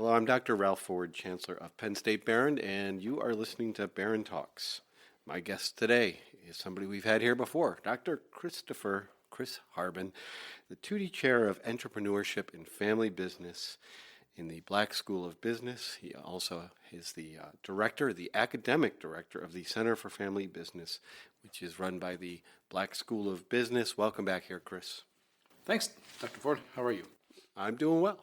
Hello, I'm Dr. Ralph Ford, Chancellor of Penn State Behrend, and you are listening to Behrend Talks. My guest today is somebody we've had here before, Dr. Chris Harben, the Toudy Chair of Entrepreneurship and Family Business in the Black School of Business. He also is the academic director of the Center for Family Business, which is run by the Black School of Business. Welcome back here, Chris. Thanks, Dr. Ford. How are you? I'm doing well,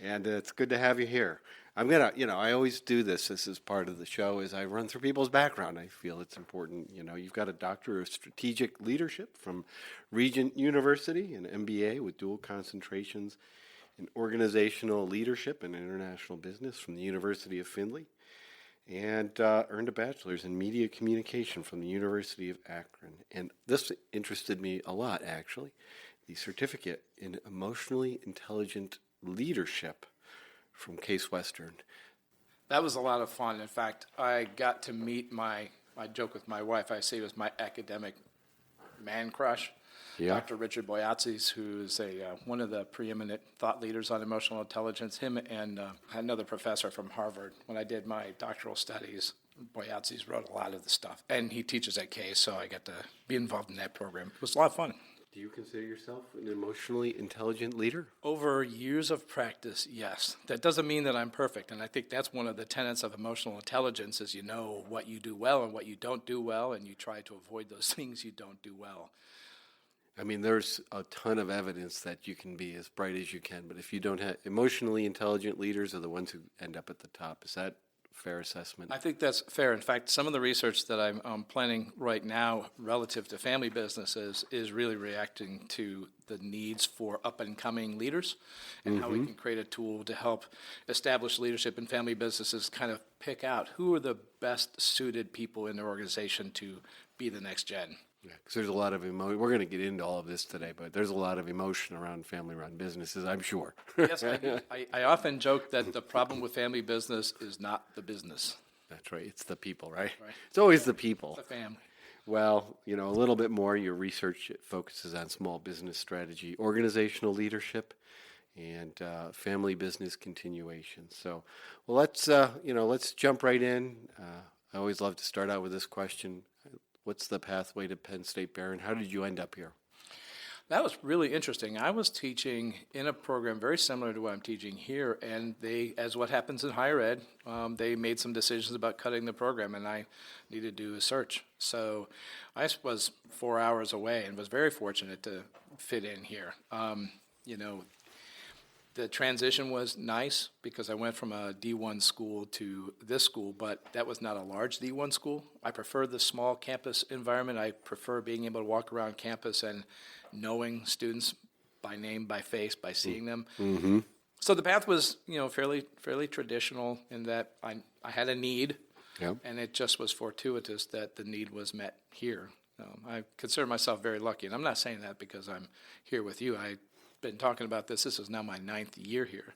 and it's good to have you here. I always do this. This is part of the show, is I run through people's background. I feel it's important. You've got a Doctor of Strategic Leadership from Regent University, an MBA with dual concentrations in Organizational Leadership and International Business from the University of Findlay, and earned a bachelor's in Media Communication from the University of Akron. And this interested me a lot, actually. The certificate in Emotionally Intelligent Leadership from Case Western. That was a lot of fun. In fact, I got to meet I joke with my wife, I say it was my academic man crush, Dr. Richard Boyatzis, who's one of the preeminent thought leaders on emotional intelligence. Him and another professor from Harvard. When I did my doctoral studies, Boyatzis wrote a lot of the stuff. And he teaches at Case, so I got to be involved in that program. It was a lot of fun. Do you consider yourself an emotionally intelligent leader? Over years of practice, yes. That doesn't mean that I'm perfect, and I think that's one of the tenets of emotional intelligence is you know what you do well and what you don't do well, and you try to avoid those things you don't do well. I mean, there's a ton of evidence that you can be as bright as you can, but if you don't have emotionally intelligent leaders are the ones who end up at the top. Is that fair assessment? I think that's fair. In fact, some of the research that I'm planning right now relative to family businesses is really reacting to the needs for up-and-coming leaders and how we can create a tool to help establish leadership in family businesses, kind of pick out who are the best suited people in their organization to be the next gen. Yeah, because there's a lot of emotion. We're going to get into all of this today, but there's a lot of emotion around family-run businesses, I'm sure. Yes, I often joke that the problem with family business is not the business. That's right. It's the people, right? It's always the people. It's the family. Well, a little bit more. Your research focuses on small business strategy, organizational leadership, and family business continuation. So, well, let's jump right in. I always love to start out with this question. What's the pathway to Penn State Behrend? How did you end up here? That was really interesting. I was teaching in a program very similar to what I'm teaching here, and they, as what happens in higher ed, they made some decisions about cutting the program, and I needed to do a search. So I was 4 hours away and was very fortunate to fit in here. The transition was nice because I went from a D1 school to this school, but that was not a large D1 school. I prefer the small campus environment. I prefer being able to walk around campus and knowing students by name, by face, by seeing them. Mm-hmm. So the path was, fairly traditional in that I had a need, and it just was fortuitous that the need was met here. I consider myself very lucky, and I'm not saying that because I'm here with you. I've been talking about this. This is now my 9th year here.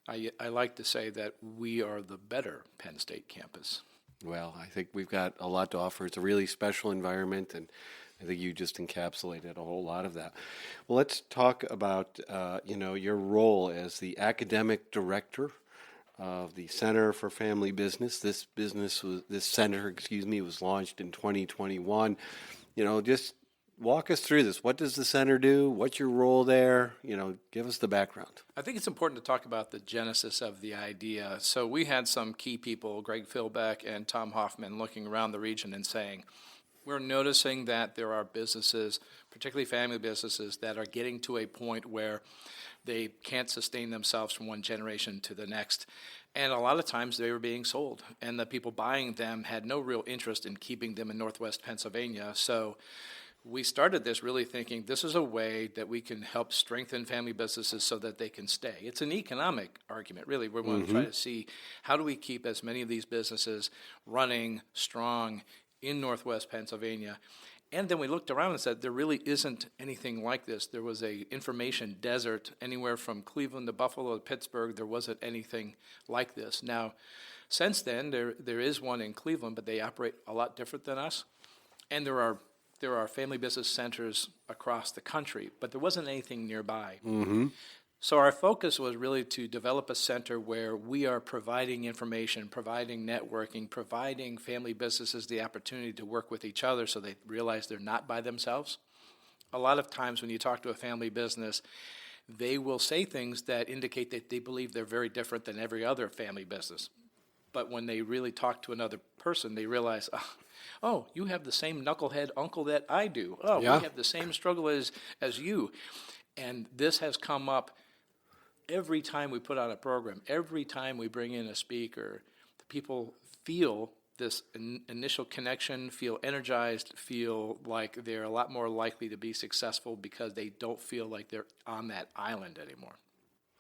I like to say that we are the better Penn State campus. Well, I think we've got a lot to offer. It's a really special environment, and I think you just encapsulated a whole lot of that. Well, let's talk about your role as the academic director of the Center for Family Business. This center was launched in 2021. Just walk us through this. What does the center do? What's your role there? Give us the background. I think it's important to talk about the genesis of the idea. So we had some key people, Greg Philbeck and Tom Hoffman, looking around the region and saying, we're noticing that there are businesses, particularly family businesses, that are getting to a point where they can't sustain themselves from one generation to the next. And a lot of times they were being sold, and the people buying them had no real interest in keeping them in Northwest Pennsylvania. So we started this really thinking this is a way that we can help strengthen family businesses so that they can stay. It's an economic argument, really. We want to try to see how do we keep as many of these businesses running strong in Northwest Pennsylvania. And then we looked around and said there really isn't anything like this. There was a information desert anywhere from Cleveland to Buffalo to Pittsburgh. There wasn't anything like this. Now, since then, there is one in Cleveland, but they operate a lot different than us. And there are family business centers across the country, but there wasn't anything nearby. Mm-hmm. So our focus was really to develop a center where we are providing information, providing networking, providing family businesses the opportunity to work with each other so they realize they're not by themselves. A lot of times when you talk to a family business, they will say things that indicate that they believe they're very different than every other family business. But when they really talk to another person, they realize, oh, you have the same knucklehead uncle that I do. Oh, Yeah. we have the same struggle as you. And this has come up every time we put on a program, every time we bring in a speaker. The people feel this initial connection, feel energized, feel like they're a lot more likely to be successful because they don't feel like they're on that island anymore.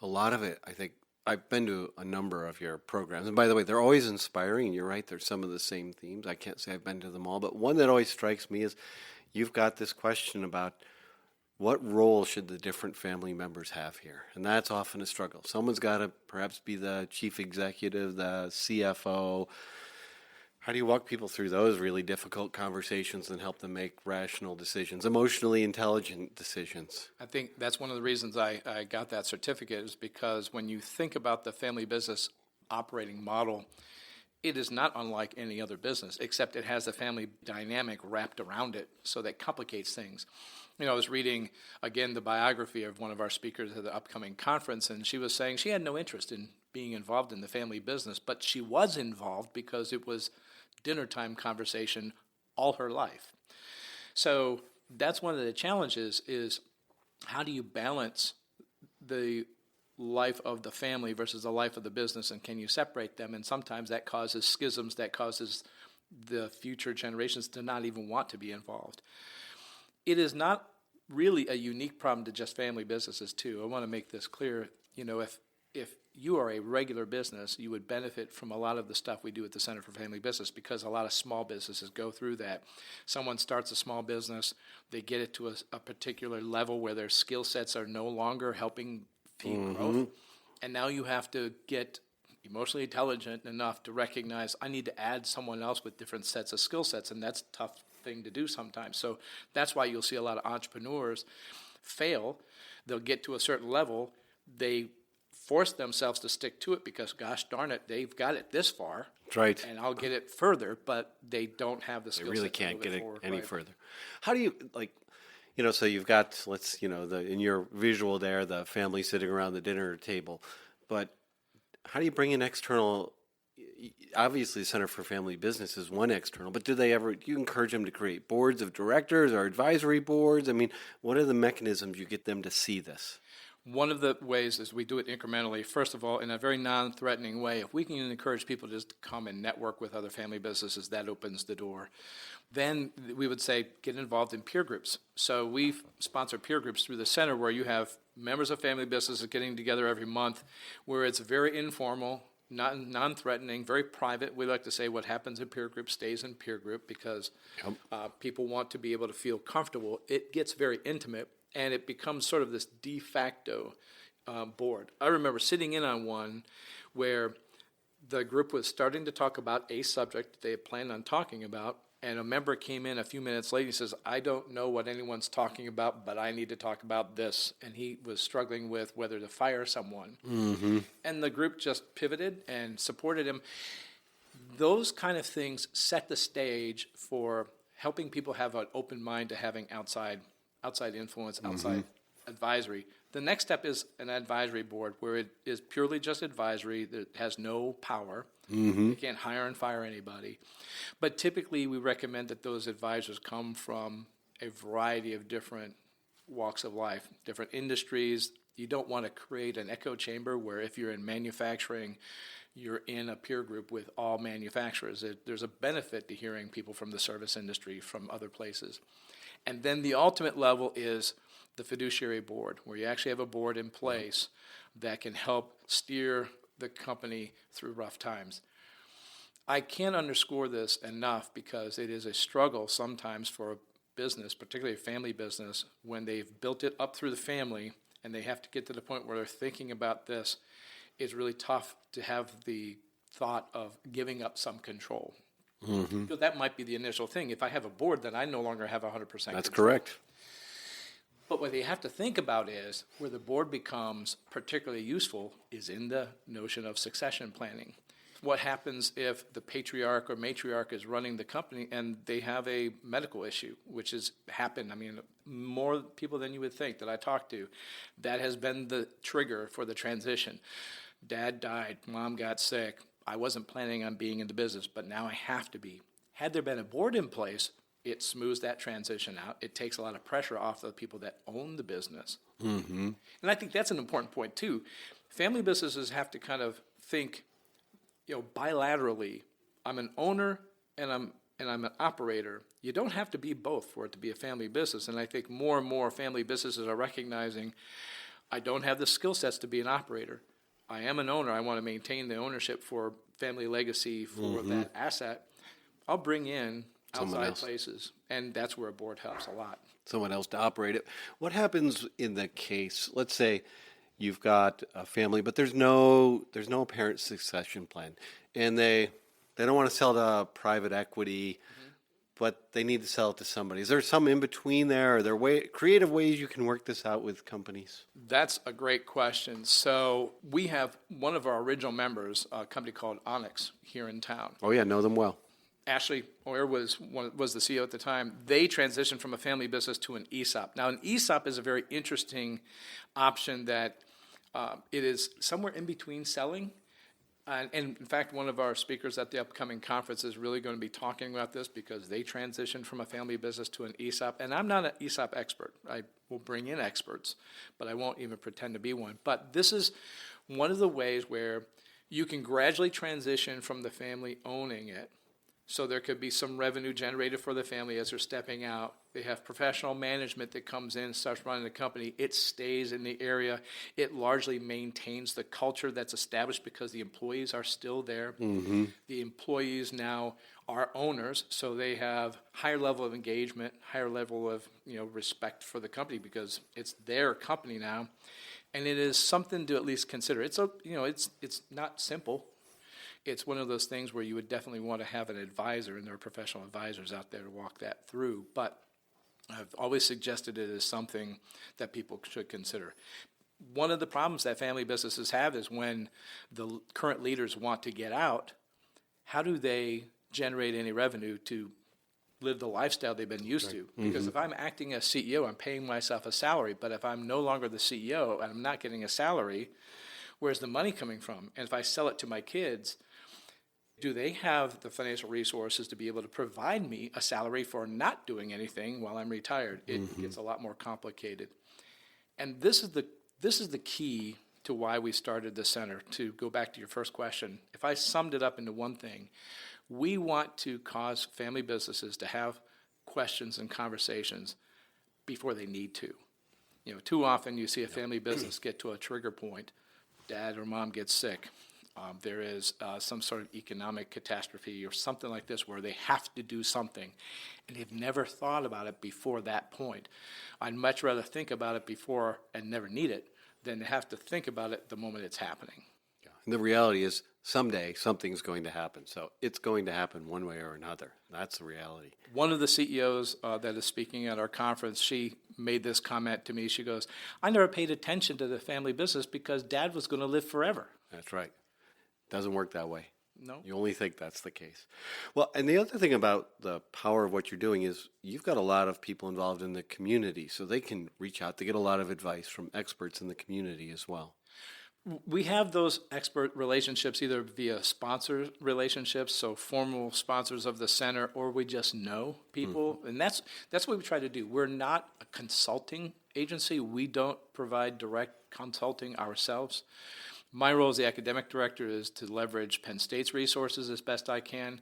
A lot of it, I think, I've been to a number of your programs. And by the way, they're always inspiring. You're right, there's some of the same themes. I can't say I've been to them all, but one that always strikes me is you've got this question about what role should the different family members have here? And that's often a struggle. Someone's got to perhaps be the chief executive, the CFO. How do you walk people through those really difficult conversations and help them make rational decisions, emotionally intelligent decisions? I think that's one of the reasons I got that certificate is because when you think about the family business operating model, it is not unlike any other business, except it has a family dynamic wrapped around it, so that complicates things. You know, I was reading, again, the biography of one of our speakers at the upcoming conference, and she was saying she had no interest in being involved in the family business, but she was involved because it was dinner time conversation all her life. So that's one of the challenges is how do you balance the life of the family versus the life of the business, and can you separate them? And sometimes that causes schisms, that causes the future generations to not even want to be involved. It is not really a unique problem to just family businesses too. I want to make this clear. You know, if you are a regular business, you would benefit from a lot of the stuff we do at the Center for Family Business because a lot of small businesses go through that. Someone starts a small business, they get it to a particular level where their skill sets are no longer helping feed growth, and now you have to get emotionally intelligent enough to recognize I need to add someone else with different sets of skill sets, and that's a tough thing to do sometimes. So that's why you'll see a lot of entrepreneurs fail. They'll get to a certain level, they force themselves to stick to it because, gosh darn it, they've got it this far. That's right. And I'll get it further, but they don't have the skill set. They really to can't move get it forward, any right? further. How do you, like, you know, so you've got, let's, you know, in your visual there, the family sitting around the dinner table, but how do you bring in external? Obviously, the Center for Family Business is one external, but do you encourage them to create boards of directors or advisory boards? I mean, what are the mechanisms you get them to see this? One of the ways is we do it incrementally. First of all, in a very non-threatening way. If we can encourage people to just come and network with other family businesses, that opens the door. Then we would say get involved in peer groups. So we sponsor peer groups through the center where you have members of family businesses getting together every month, where it's very informal, non-threatening, very private. We like to say what happens in peer group stays in peer group because people want to be able to feel comfortable. It gets very intimate, and it becomes sort of this de facto board. I remember sitting in on one where the group was starting to talk about a subject they had planned on talking about, and a member came in a few minutes later and says, I don't know what anyone's talking about, but I need to talk about this. And he was struggling with whether to fire someone. Mm-hmm. And the group just pivoted and supported him. Those kind of things set the stage for helping people have an open mind to having outside influence, outside advisory. The next step is an advisory board where it is purely just advisory that has no power. You can't hire and fire anybody. But typically we recommend that those advisors come from a variety of different walks of life, different industries. You don't want to create an echo chamber where if you're in manufacturing, you're in a peer group with all manufacturers. There's a benefit to hearing people from the service industry, from other places. And then the ultimate level is the fiduciary board, where you actually have a board in place that can help steer the company through rough times. I can't underscore this enough because it is a struggle sometimes for a business, particularly a family business, when they've built it up through the family and they have to get to the point where they're thinking about this. It's really tough to have the thought of giving up some control. Because that might be the initial thing. If I have a board, then I no longer have 100% control. That's correct. But what you have to think about is where the board becomes particularly useful is in the notion of succession planning. What happens if the patriarch or matriarch is running the company and they have a medical issue, which has happened? I mean, more people than you would think that I talk to, that has been the trigger for the transition. Dad died, mom got sick. I wasn't planning on being in the business, but now I have to be. Had there been a board in place, it smooths that transition out. It takes a lot of pressure off the people that own the business. Mm-hmm. And I think that's an important point, too. Family businesses have to kind of think, bilaterally. I'm an owner and I'm an operator. You don't have to be both for it to be a family business. And I think more and more family businesses are recognizing, I don't have the skill sets to be an operator. I am an owner. I want to maintain the ownership for family legacy for that asset. I'll bring in outside places, and that's where a board helps a lot. Someone else to operate it. What happens in the case, let's say you've got a family, but there's no apparent succession plan, and they don't want to sell to private equity, but they need to sell it to somebody. Is there some in between there? Are there creative ways you can work this out with companies? That's a great question. So we have one of our original members, a company called Onyx here in town. Oh yeah, know them well. Ashley Oyer was the CEO at the time. They transitioned from a family business to an ESOP. Now, an ESOP is a very interesting option that it is somewhere in between selling. And in fact, one of our speakers at the upcoming conference is really going to be talking about this because they transitioned from a family business to an ESOP. And I'm not an ESOP expert. I will bring in experts, but I won't even pretend to be one. But this is one of the ways where you can gradually transition from the family owning it. So there could be some revenue generated for the family as they're stepping out. They have professional management that comes in, starts running the company. It stays in the area. It largely maintains the culture that's established because the employees are still there. Mm-hmm. The employees now are owners, so they have higher level of engagement, higher level of respect for the company because it's their company now, and it is something to at least consider. It's it's not simple. It's one of those things where you would definitely want to have an advisor, and there are professional advisors out there to walk that through. But I've always suggested it as something that people should consider. One of the problems that family businesses have is when the current leaders want to get out, how do they generate any revenue to live the lifestyle they've been used to? Because if I'm acting as CEO, I'm paying myself a salary. But if I'm no longer the CEO and I'm not getting a salary, where's the money coming from? And if I sell it to my kids, do they have the financial resources to be able to provide me a salary for not doing anything while I'm retired? It gets a lot more complicated. And this is the key to why we started the center. To go back to your first question, if I summed it up into one thing, we want to cause family businesses to have questions and conversations before they need to. Too often you see a family business get to a trigger point. Dad or mom gets sick. There is some sort of economic catastrophe or something like this where they have to do something, and they've never thought about it before that point. I'd much rather think about it before and never need it than to have to think about it the moment it's happening. Yeah. And the reality is someday something's going to happen. So it's going to happen one way or another. That's the reality. One of the CEOs that is speaking at our conference, she made this comment to me. She goes, I never paid attention to the family business because Dad was going to live forever. That's right. Doesn't work that way. No. You only think that's the case. Well, and the other thing about the power of what you're doing is you've got a lot of people involved in the community, so they can reach out to get a lot of advice from experts in the community as well. We have those expert relationships either via sponsor relationships, so formal sponsors of the center, or we just know people. And that's what we try to do. We're not a consulting agency. We don't provide direct consulting ourselves. My role as the academic director is to leverage Penn State's resources as best I can.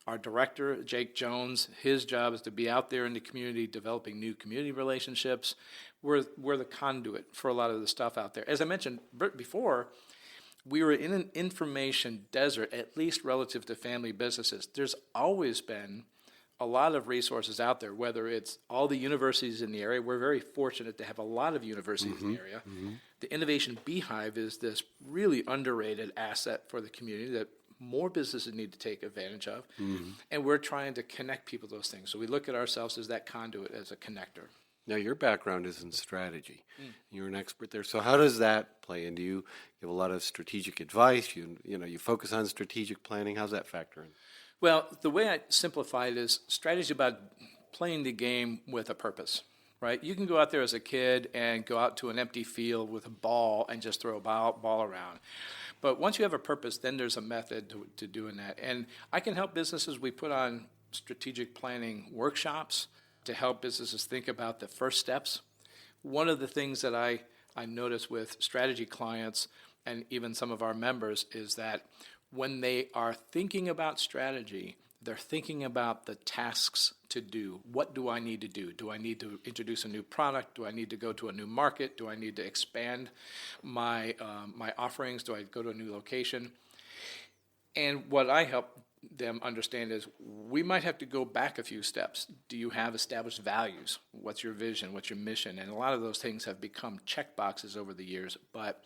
Our director, Jake Jones, his job is to be out there in the community developing new community relationships. We're the conduit for a lot of the stuff out there. As I mentioned before, we were in an information desert, at least relative to family businesses. There's always been a lot of resources out there, whether it's all the universities in the area. We're very fortunate to have a lot of universities in the area. The Innovation Beehive is this really underrated asset for the community that more businesses need to take advantage of. And we're trying to connect people to those things. So we look at ourselves as that conduit, as a connector. Now, your background is in strategy. You're an expert there. So how does that play in? Do you give a lot of strategic advice? You focus on strategic planning. How's that factor in? Well, the way I simplify it is strategy is about playing the game with a purpose, right? You can go out there as a kid and go out to an empty field with a ball and just throw a ball around. But once you have a purpose, then there's a method to doing that. And I can help businesses. We put on strategic planning workshops to help businesses think about the first steps. One of the things that I notice with strategy clients and even some of our members is that when they are thinking about strategy, they're thinking about the tasks to do. What do I need to do? Do I need to introduce a new product? Do I need to go to a new market? Do I need to expand my offerings? Do I go to a new location? And what I help them understand is we might have to go back a few steps. Do you have established values? What's your vision? What's your mission? And a lot of those things have become check boxes over the years, but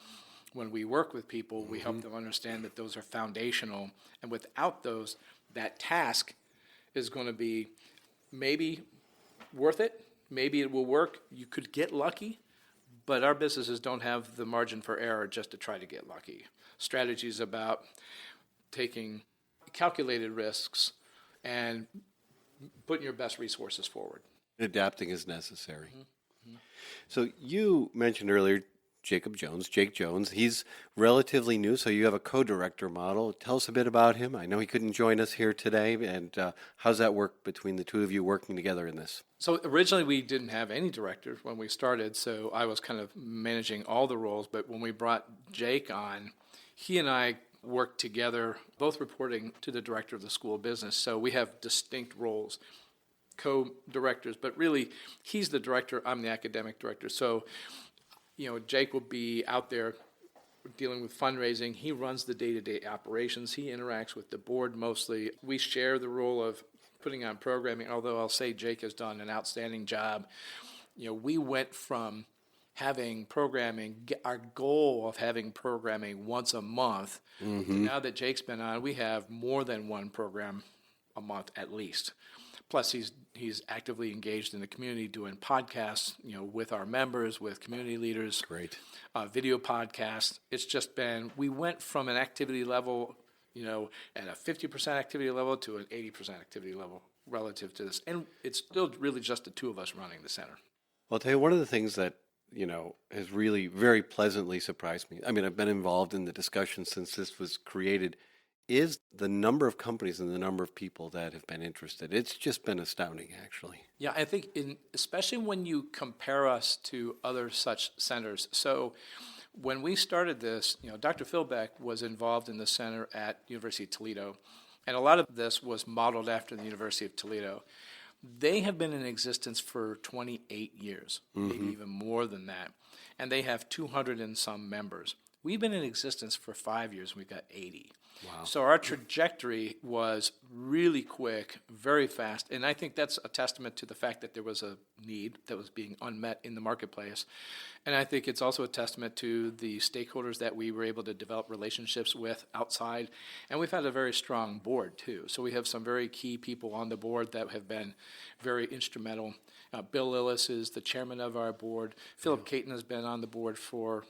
when we work with people, we help them understand that those are foundational, and without those, that task is going to be maybe worth it, maybe it will work, you could get lucky, but our businesses don't have the margin for error just to try to get lucky. Strategy is about taking calculated risks and putting your best resources forward. Adapting is necessary. So you mentioned earlier Jake Jones. He's relatively new, so you have a co-director model. Tell us a bit about him. I know he couldn't join us here today, and how's that work between the two of you working together in this? So originally we didn't have any directors when we started, so I was kind of managing all the roles, but when we brought Jake on, he and I worked together, both reporting to the director of the school of business, so we have distinct roles, co-directors, but really he's the director, I'm the academic director, so Jake will be out there dealing with fundraising. He runs the day-to-day operations. He interacts with the board mostly. We share the role of putting on programming, although I'll say Jake has done an outstanding job. We went from having programming, our goal of having programming once a month, to now that Jake's been on, we have more than one program a month at least. Plus, he's actively engaged in the community doing podcasts, with our members, with community leaders. Great. Video podcasts. It's just been, we went from an activity level, at a 50% activity level to an 80% activity level relative to this. And it's still really just the two of us running the center. Well, I'll tell you, one of the things that, has really very pleasantly surprised me. I mean, I've been involved in the discussion since this was created, is the number of companies and the number of people that have been interested. It's just been astounding, actually. Yeah, I think especially when you compare us to other such centers. So when we started this, Dr. Philbeck was involved in the center at University of Toledo, and a lot of this was modeled after the University of Toledo. They have been in existence for 28 years, maybe even more than that, and they have 200 and some members. We've been in existence for 5 years, and we've got 80. Wow. So our trajectory was really quick, very fast, and I think that's a testament to the fact that there was a need that was being unmet in the marketplace. And I think it's also a testament to the stakeholders that we were able to develop relationships with outside. And we've had a very strong board, too. So we have some very key people on the board that have been very instrumental. Bill Lillis is the chairman of our board. Philip Caton has been on the board for,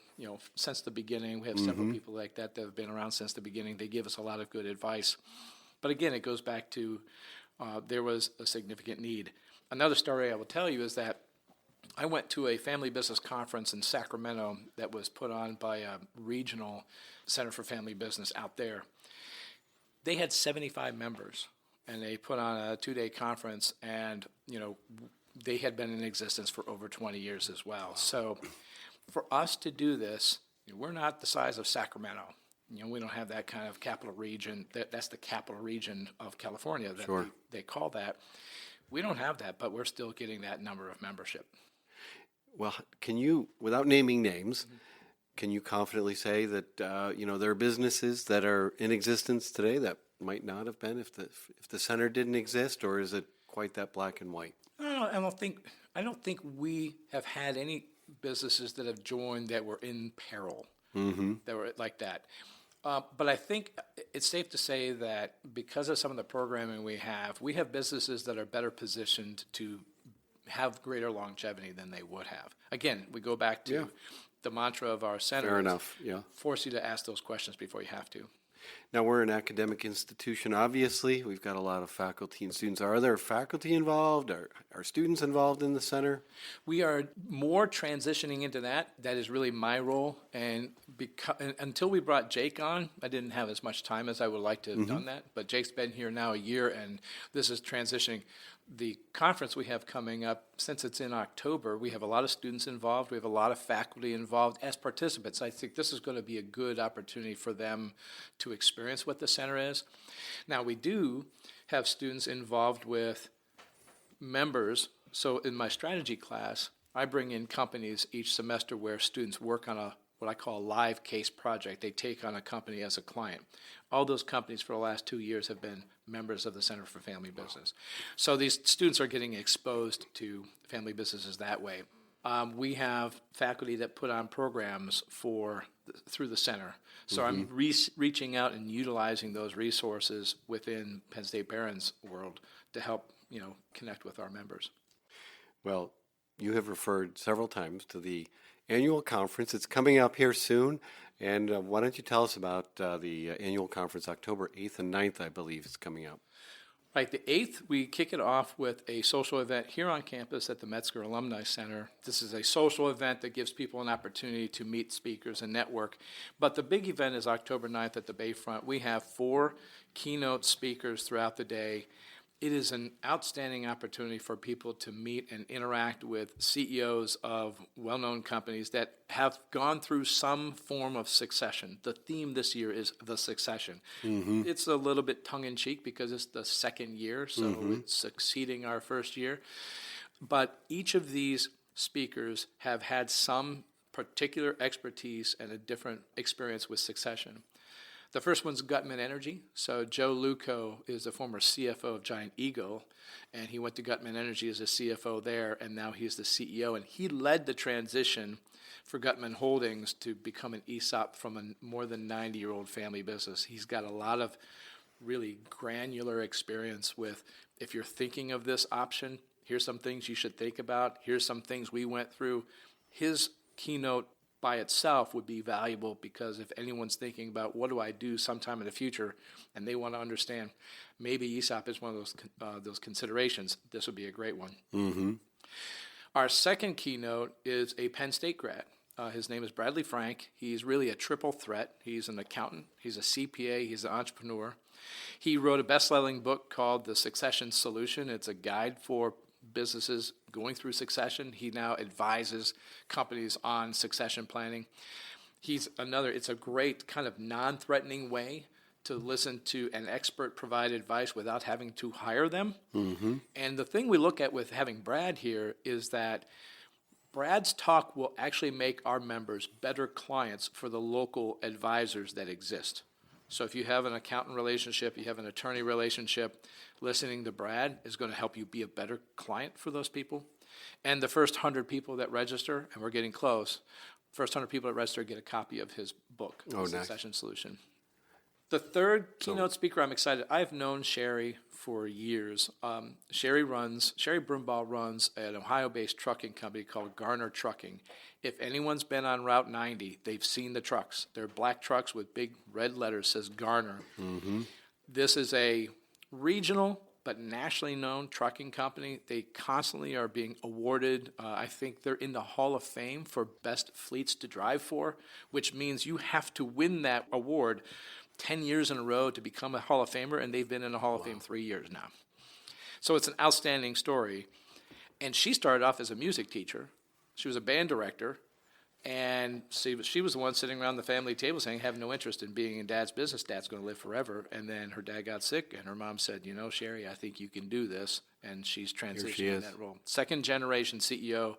since the beginning. We have several people like that have been around since the beginning. They give us a lot of good advice. But again, it goes back to there was a significant need. Another story I will tell you is that I went to a family business conference in Sacramento that was put on by a regional Center for Family Business out there. They had 75 members, and they put on a 2-day conference, and, they had been in existence for over 20 years as well. So for us to do this, we're not the size of Sacramento. We don't have that kind of capital region. That's the capital region of California that they call that. We don't have that, but we're still getting that number of membership. Well, can you, without naming names, can you confidently say that, there are businesses that are in existence today that might not have been if the center didn't exist, or is it quite that black and white? I don't think we have had any businesses that have joined that were in peril, that were like that. But I think it's safe to say that because of some of the programming we have businesses that are better positioned to have greater longevity than they would have. Again, we go back to Yeah. the mantra of our center. Fair is enough, yeah. Force you to ask those questions before you have to. Now, we're an academic institution, obviously. We've got a lot of faculty and students. Are there faculty involved? Are students involved in the center? We are more transitioning into that. That is really my role. And until we brought Jake on, I didn't have as much time as I would like to have done that. But Jake's been here now a year, and this is transitioning. The conference we have coming up, since it's in October, we have a lot of students involved. We have a lot of faculty involved as participants. I think this is going to be a good opportunity for them to experience what the center is. Now, we do have students involved with members. So in my strategy class, I bring in companies each semester where students work on what I call a live case project. They take on a company as a client. All those companies for the last 2 years have been members of the Center for Family Business. So these students are getting exposed to family businesses that way. We have faculty that put on programs through the center. So I'm reaching out and utilizing those resources within Penn State Behrend's world to help connect with our members. Well, you have referred several times to the annual conference. It's coming up here soon. And why don't you tell us about the annual conference, October 8th and 9th, I believe, is coming up. Right, the 8th, we kick it off with a social event here on campus at the Metzger Alumni Center. This is a social event that gives people an opportunity to meet speakers and network. But the big event is October 9th at the Bayfront. We have 4 keynote speakers throughout the day. It is an outstanding opportunity for people to meet and interact with CEOs of well-known companies that have gone through some form of succession. The theme this year is the succession. It's a little bit tongue-in-cheek because it's the second year, so it's succeeding our first year. But each of these speakers have had some particular expertise and a different experience with succession. The first one's Gutman Energy. So Joe Luco is the former CFO of Giant Eagle, and he went to Gutman Energy as a CFO there, and now he's the CEO. And he led the transition for Gutman Holdings to become an ESOP from a more than 90-year-old family business. He's got a lot of really granular experience with, if you're thinking of this option, here's some things you should think about. Here's some things we went through. His keynote by itself would be valuable because if anyone's thinking about what do I do sometime in the future and they want to understand maybe ESOP is one of those considerations, this would be a great one. Our second keynote is a Penn State grad. His name is Bradley Frank. He's really a triple threat. He's an accountant, he's a CPA, he's an entrepreneur. He wrote a best-selling book called The Succession Solution. It's a guide for businesses going through succession. He now advises companies on succession planning. It's a great kind of non-threatening way to listen to an expert provide advice without having to hire them. And the thing we look at with having Brad here is that Brad's talk will actually make our members better clients for the local advisors that exist. So if you have an accountant relationship, you have an attorney relationship, listening to Brad is going to help you be a better client for those people. And the first 100 people that register, and we're getting close, first 100 people that register get a copy of his book, The Succession Solution. The third keynote speaker, I'm excited. I've known Sherry for years. Sherry Brumbaugh runs an Ohio-based trucking company called Garner Trucking. If anyone's been on Route 90, they've seen the trucks. They're black trucks with big red letters, says Garner. This is a regional but nationally known trucking company. They constantly are being awarded. I think they're in the Hall of Fame for best fleets to drive for, which means you have to win that award 10 years in a row to become a Hall of Famer, and they've been in the Hall of Fame 3 years now. So it's an outstanding story. And she started off as a music teacher. She was a band director, and she was the one sitting around the family table saying, I have no interest in being in Dad's business. Dad's going to live forever. And then her dad got sick, and her mom said, Sherry, I think you can do this. And she's transitioning in that role. Second generation CEO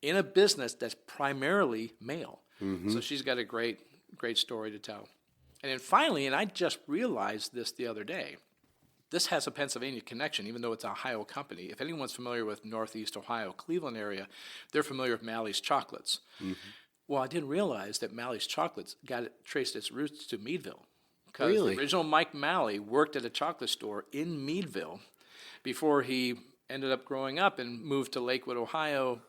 in a business that's primarily male. So she's got a great story to tell. And then finally, and I just realized this the other day, this has a Pennsylvania connection, even though it's an Ohio company. If anyone's familiar with Northeast Ohio, Cleveland area, they're familiar with Mally's Chocolates. Well, I didn't realize that Mally's Chocolates traced its roots to Meadville. Because the original Mike Malley worked at a chocolate store in Meadville before he ended up growing up and moved to Lakewood, Ohio,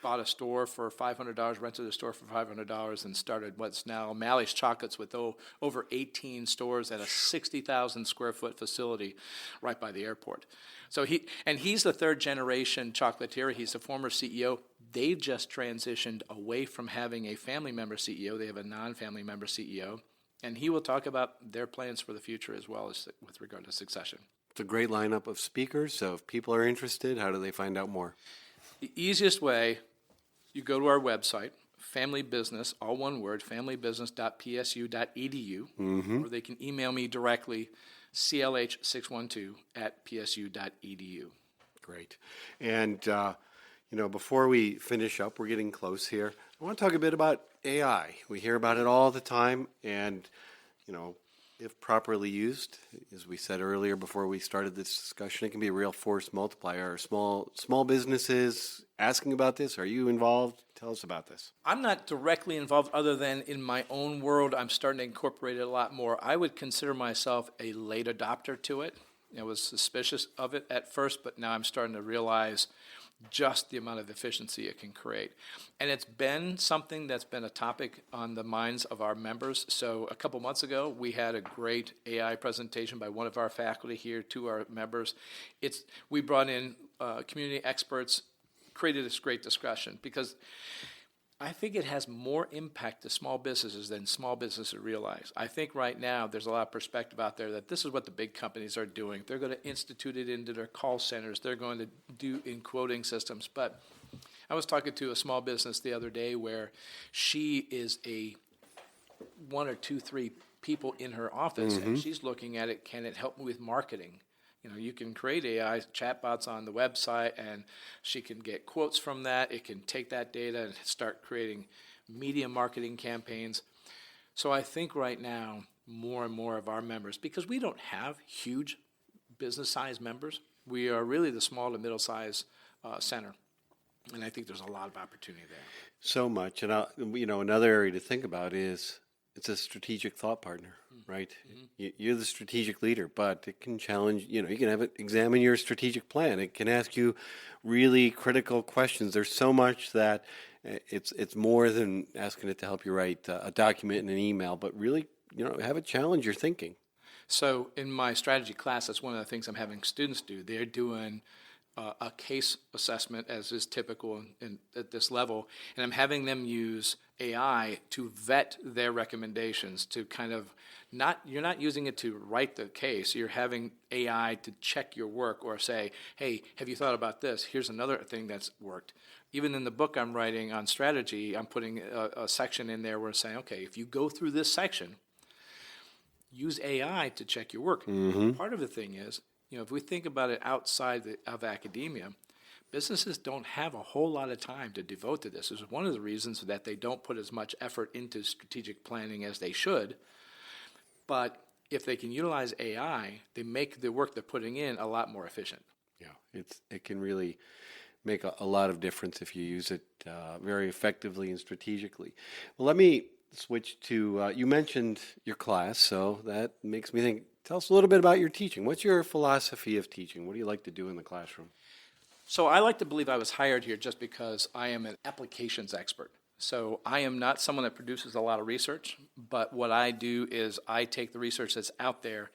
bought a store for $500, rented a store for $500, and started what's now Malley's Chocolates with over 18 stores at a 60,000 square foot facility right by the airport. So he's the third generation chocolatier. He's the former CEO. They just transitioned away from having a family member CEO. They have a non-family member CEO. And he will talk about their plans for the future as well as with regard to succession. It's a great lineup of speakers. So if people are interested, how do they find out more? The easiest way, you go to our website, Family Business, all one word, familybusiness.psu.edu, or they can email me directly, clh612@psu.edu. Great. And, before we finish up, we're getting close here. I want to talk a bit about AI. We hear about it all the time, and, if properly used, as we said earlier before we started this discussion, it can be a real force multiplier. Are small businesses asking about this? Are you involved? Tell us about this. I'm not directly involved other than in my own world. I'm starting to incorporate it a lot more. I would consider myself a late adopter to it. I was suspicious of it at first, but now I'm starting to realize just the amount of efficiency it can create. And it's been something that's been a topic on the minds of our members. So a couple months ago, we had a great AI presentation by one of our faculty here to our members. We brought in community experts, created this great discussion, because I think it has more impact to small businesses than small businesses realize. I think right now there's a lot of perspective out there that this is what the big companies are doing. They're going to institute it into their call centers. They're going to do in quoting systems. But I was talking to a small business the other day where she is one or two, three people in her office, and she's looking at it, can it help me with marketing? You can create AI chatbots on the website, and she can get quotes from that. It can take that data and start creating media marketing campaigns. So I think right now, more and more of our members, because we don't have huge business-sized members, we are really the small to middle-sized center. And I think there's a lot of opportunity there. So much. And, another area to think about is it's a strategic thought partner, right? You're the strategic leader, but it can challenge, you can have it examine your strategic plan. It can ask you really critical questions. There's so much that it's more than asking it to help you write a document in an email, but really, have it challenge your thinking. So in my strategy class, that's one of the things I'm having students do. They're doing a case assessment, as is typical at this level, and I'm having them use AI to vet their recommendations, to kind of you're not using it to write the case, you're having AI to check your work or say, hey, have you thought about this? Here's another thing that's worked. Even in the book I'm writing on strategy, I'm putting a section in there where I'm saying, okay, if you go through this section, use AI to check your work. Part of the thing is, if we think about it outside of academia, businesses don't have a whole lot of time to devote to this. This is one of the reasons that they don't put as much effort into strategic planning as they should. But if they can utilize AI, they make the work they're putting in a lot more efficient. Yeah, it can really make a lot of difference if you use it very effectively and strategically. Well, let me switch to, you mentioned your class, so that makes me think, tell us a little bit about your teaching. What's your philosophy of teaching? What do you like to do in the classroom? So I like to believe I was hired here just because I am an applications expert. So I am not someone that produces a lot of research, but what I do is I take the research that's out there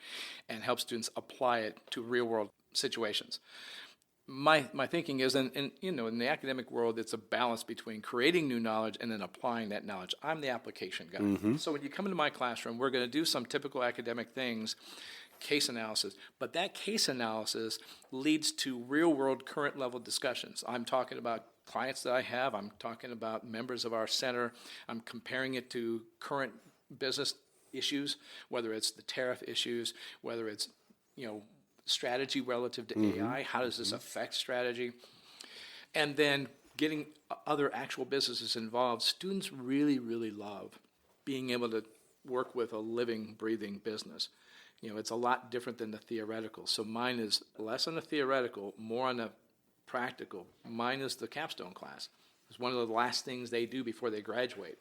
and help students apply it to real-world situations. My thinking is, in the academic world, it's a balance between creating new knowledge and then applying that knowledge. I'm the application guy. So when you come into my classroom, we're going to do some typical academic things, case analysis, but that case analysis leads to real-world current-level discussions. I'm talking about clients that I have. I'm talking about members of our center. I'm comparing it to current business issues, whether it's the tariff issues, whether it's, strategy relative to AI. How does this affect strategy? And then getting other actual businesses involved. Students really, really love being able to work with a living, breathing business. It's a lot different than the theoretical. So mine is less on the theoretical, more on the practical. Mine is the capstone class. It's one of the last things they do before they graduate.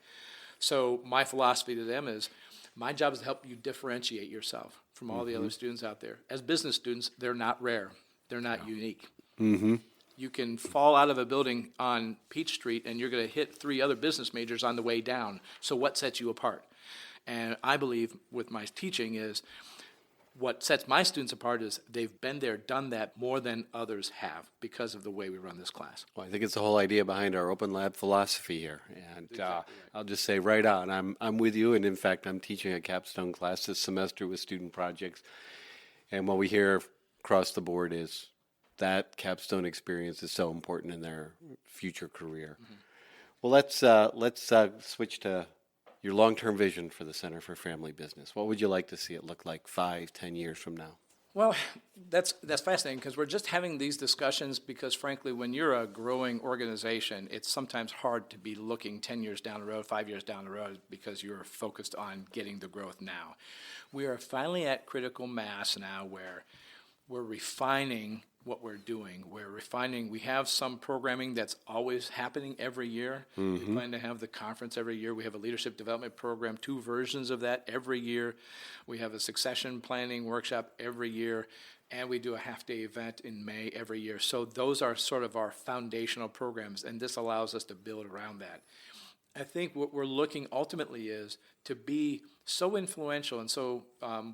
So my philosophy to them is, my job is to help you differentiate yourself from all the other students out there. As business students, they're not rare. They're not unique. You can fall out of a building on Peach Street and you're going to hit 3 other business majors on the way down. So what sets you apart? And I believe with my teaching is what sets my students apart is they've been there, done that more than others have because of the way we run this class. Well, I think it's the whole idea behind our open lab philosophy here. And I'll just say right on, I'm with you. And in fact, I'm teaching a capstone class this semester with student projects. And what we hear across the board is that capstone experience is so important in their future career. Well, let's switch to your long-term vision for the Center for Family Business. What would you like to see it look like 5, 10 years from now? Well, that's fascinating because we're just having these discussions because, frankly, when you're a growing organization, it's sometimes hard to be looking 10 years down the road, 5 years down the road because you're focused on getting the growth now. We are finally at critical mass now where we're refining what we're doing. We have some programming that's always happening every year. We plan to have the conference every year. We have a leadership development program, 2 versions of that every year. We have a succession planning workshop every year, and we do a half-day event in May every year. So those are sort of our foundational programs, and this allows us to build around that. I think what we're looking ultimately is to be so influential and so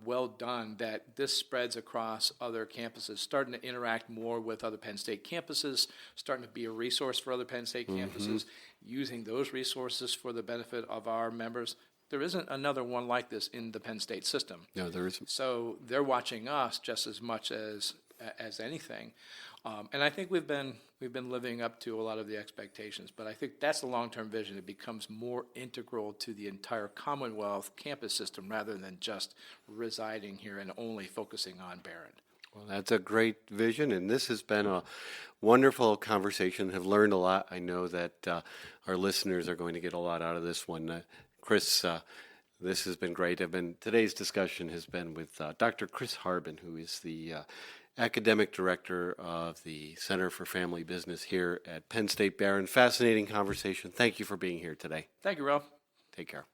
well done that this spreads across other campuses, starting to interact more with other Penn State campuses, starting to be a resource for other Penn State campuses, using those resources for the benefit of our members. There isn't another one like this in the Penn State system. No, there isn't. So they're watching us just as much as anything. And I think we've been living up to a lot of the expectations, but I think that's the long-term vision. It becomes more integral to the entire Commonwealth campus system rather than just residing here and only focusing on Behrend. Well, that's a great vision, and this has been a wonderful conversation. Have learned a lot. I know that our listeners are going to get a lot out of this one. Chris, this has been great. Today's discussion has been with Dr. Chris Harben, who is the Academic Director of the Center for Family Business here at Penn State Behrend. Fascinating conversation. Thank you for being here today. Thank you, Ralph. Take care.